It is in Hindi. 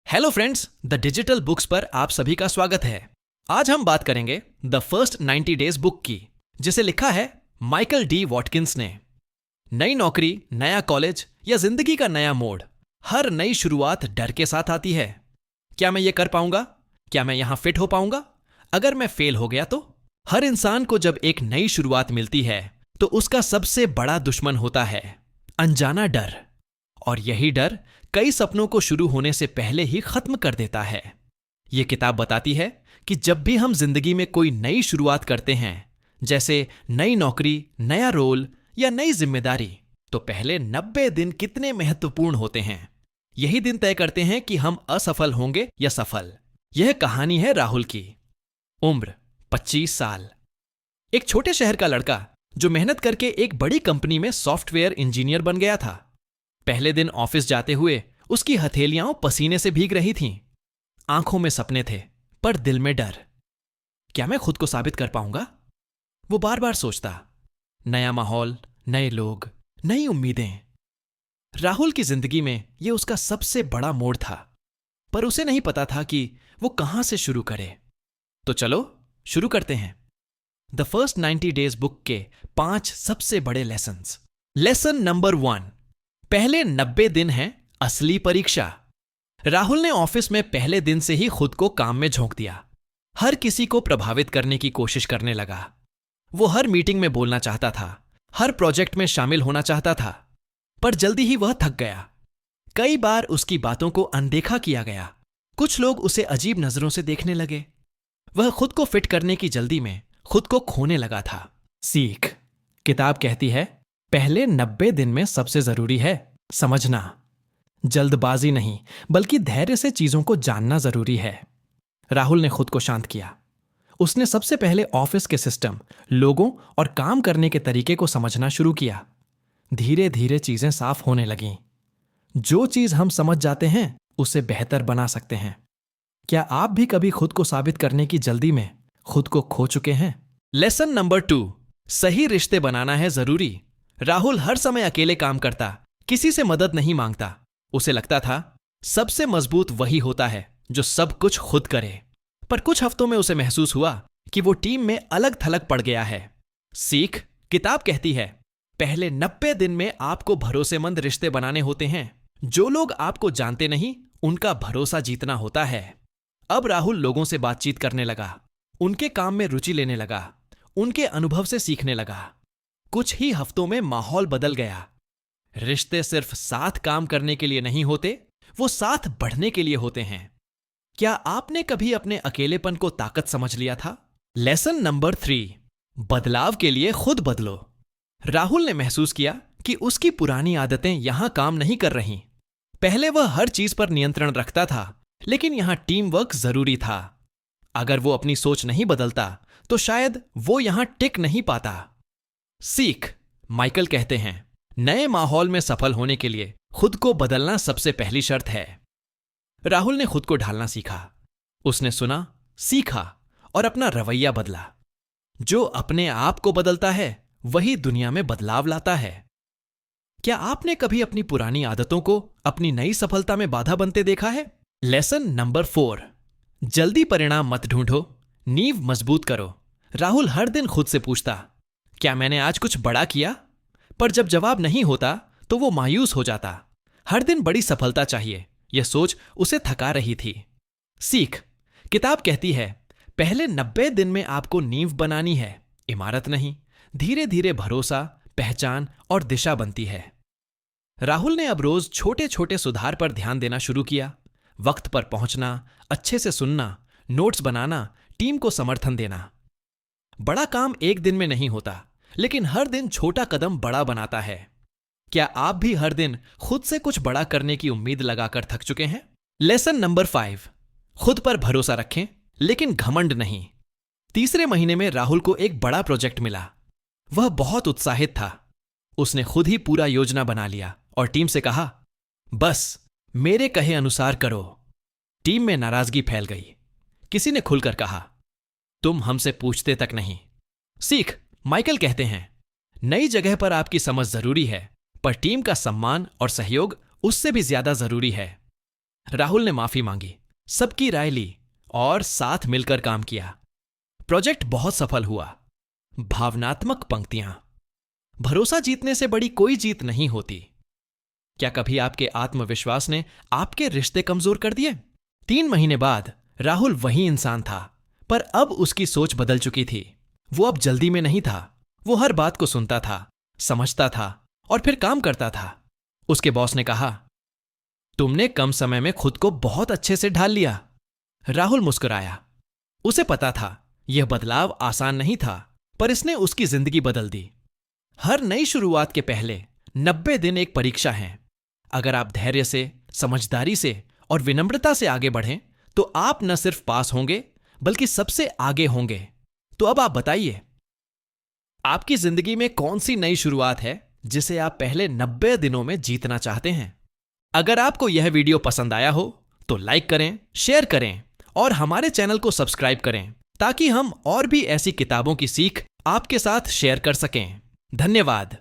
Hello friends, the digital books पर आप सभी का स्वागत है। आज हम बात करेंगे द फर्स्ट 90 डेज बुक की, जिसे लिखा है माइकल डी वॉटकिंस ने। नई नौकरी, नया कॉलेज या जिंदगी का नया मोड़, हर नई शुरुआत डर के साथ आती है। क्या मैं ये कर पाऊंगा? क्या मैं यहां फिट हो पाऊंगा? अगर मैं फेल हो गया तो? हर इंसान को जब एक नई शुरुआत मिलती है तो उसका सबसे बड़ा दुश्मन होता है अनजाना डर। और यही डर कई सपनों को शुरू होने से पहले ही खत्म कर देता है। यह किताब बताती है कि जब भी हम जिंदगी में कोई नई शुरुआत करते हैं, जैसे नई नौकरी, नया रोल या नई जिम्मेदारी, तो पहले 90 दिन कितने महत्वपूर्ण होते हैं। यही दिन तय करते हैं कि हम असफल होंगे या सफल। यह कहानी है राहुल की। उम्र 25 साल। एक छोटे शहर का लड़का जो मेहनत करके एक बड़ी कंपनी में सॉफ्टवेयर इंजीनियर बन गया था। पहले दिन ऑफिस जाते हुए उसकी हथेलियां पसीने से भीग रही थीं। आंखों में सपने थे, पर दिल में डर। क्या मैं खुद को साबित कर पाऊंगा? वो बार बार सोचता। नया माहौल, नए लोग, नई उम्मीदें। राहुल की जिंदगी में यह उसका सबसे बड़ा मोड़ था, पर उसे नहीं पता था कि वो कहां से शुरू करे। तो चलो शुरू करते हैं। द फर्स्ट 90 डेज बुक के 5 सबसे बड़े लेसन्स। लेसन नंबर 1, पहले 90 दिन हैं असली परीक्षा। राहुल ने ऑफिस में पहले दिन से ही खुद को काम में झोंक दिया। हर किसी को प्रभावित करने की कोशिश करने लगा। वो हर मीटिंग में बोलना चाहता था, हर प्रोजेक्ट में शामिल होना चाहता था, पर जल्दी ही वह थक गया। कई बार उसकी बातों को अनदेखा किया गया। कुछ लोग उसे अजीब नजरों से देखने लगे। वह खुद को फिट करने की जल्दी में खुद को खोने लगा था। सीख। किताब कहती है, पहले 90 दिन में सबसे जरूरी है समझना। जल्दबाजी नहीं, बल्कि धैर्य से चीजों को जानना जरूरी है। राहुल ने खुद को शांत किया। उसने सबसे पहले ऑफिस के सिस्टम, लोगों और काम करने के तरीके को समझना शुरू किया। धीरे धीरे चीजें साफ होने लगीं। जो चीज हम समझ जाते हैं उसे बेहतर बना सकते हैं। क्या आप भी कभी खुद को साबित करने की जल्दी में खुद को खो चुके हैं? लेसन नंबर 2, सही रिश्ते बनाना है जरूरी। राहुल हर समय अकेले काम करता, किसी से मदद नहीं मांगता। उसे लगता था सबसे मजबूत वही होता है जो सब कुछ खुद करे। पर कुछ हफ्तों में उसे महसूस हुआ कि वो टीम में अलग थलग पड़ गया है। सीख। किताब कहती है, पहले 90 दिन में आपको भरोसेमंद रिश्ते बनाने होते हैं। जो लोग आपको जानते नहीं, उनका भरोसा जीतना होता है। अब राहुल लोगों से बातचीत करने लगा, उनके काम में रुचि लेने लगा, उनके अनुभव से सीखने लगा। कुछ ही हफ्तों में माहौल बदल गया। रिश्ते सिर्फ साथ काम करने के लिए नहीं होते, वो साथ बढ़ने के लिए होते हैं। क्या आपने कभी अपने अकेलेपन को ताकत समझ लिया था? लेसन नंबर 3, बदलाव के लिए खुद बदलो। राहुल ने महसूस किया कि उसकी पुरानी आदतें यहां काम नहीं कर रहीं। पहले वह हर चीज पर नियंत्रण रखता था, लेकिन यहां टीम वर्क जरूरी था। अगर वो अपनी सोच नहीं बदलता तो शायद वो यहां टिक नहीं पाता। सीख। माइकल कहते हैं, नए माहौल में सफल होने के लिए खुद को बदलना सबसे पहली शर्त है। राहुल ने खुद को ढालना सीखा। उसने सुना, सीखा और अपना रवैया बदला। जो अपने आप को बदलता है वही दुनिया में बदलाव लाता है। क्या आपने कभी अपनी पुरानी आदतों को अपनी नई सफलता में बाधा बनते देखा है? लेसन नंबर 4, जल्दी परिणाम मत ढूंढो, नींव मजबूत करो। राहुल हर दिन खुद से पूछता, क्या मैंने आज कुछ बड़ा किया? पर जब जवाब नहीं होता तो वो मायूस हो जाता। हर दिन बड़ी सफलता चाहिए, यह सोच उसे थका रही थी। सीख। किताब कहती है, पहले 90 दिन में आपको नींव बनानी है, इमारत नहीं। धीरे धीरे भरोसा, पहचान और दिशा बनती है। राहुल ने अब रोज छोटे छोटे सुधार पर ध्यान देना शुरू किया। वक्त पर पहुंचना, अच्छे से सुनना, नोट्स बनाना, टीम को समर्थन देना। बड़ा काम एक दिन में नहीं होता, लेकिन हर दिन छोटा कदम बड़ा बनाता है। क्या आप भी हर दिन खुद से कुछ बड़ा करने की उम्मीद लगाकर थक चुके हैं? लेसन नंबर 5, खुद पर भरोसा रखें, लेकिन घमंड नहीं। तीसरे महीने में राहुल को एक बड़ा प्रोजेक्ट मिला। वह बहुत उत्साहित था। उसने खुद ही पूरा योजना बना लिया और टीम से कहा, बस मेरे कहे अनुसार करो। टीम में नाराजगी फैल गई। किसी ने खुलकर कहा, तुम हमसे पूछते तक नहीं। सीख। माइकल कहते हैं, नई जगह पर आपकी समझ जरूरी है, पर टीम का सम्मान और सहयोग उससे भी ज्यादा जरूरी है। राहुल ने माफी मांगी, सबकी राय ली और साथ मिलकर काम किया। प्रोजेक्ट बहुत सफल हुआ। भावनात्मक पंक्तियां। भरोसा जीतने से बड़ी कोई जीत नहीं होती। क्या कभी आपके आत्मविश्वास ने आपके रिश्ते कमजोर कर दिए? 3 महीने बाद राहुल वही इंसान था, पर अब उसकी सोच बदल चुकी थी। वो अब जल्दी में नहीं था। वो हर बात को सुनता था, समझता था और फिर काम करता था। उसके बॉस ने कहा, तुमने कम समय में खुद को बहुत अच्छे से ढाल लिया। राहुल मुस्कुराया। उसे पता था यह बदलाव आसान नहीं था, पर इसने उसकी जिंदगी बदल दी। हर नई शुरुआत के पहले 90 दिन एक परीक्षा है। अगर आप धैर्य से, समझदारी से और विनम्रता से आगे बढ़ें, तो आप न सिर्फ पास होंगे, बल्कि सबसे आगे होंगे। तो अब आप बताइए, आपकी जिंदगी में कौन सी नई शुरुआत है जिसे आप पहले 90 दिनों में जीतना चाहते हैं? अगर आपको यह वीडियो पसंद आया हो तो लाइक करें, शेयर करें और हमारे चैनल को सब्सक्राइब करें, ताकि हम और भी ऐसी किताबों की सीख आपके साथ शेयर कर सकें। धन्यवाद।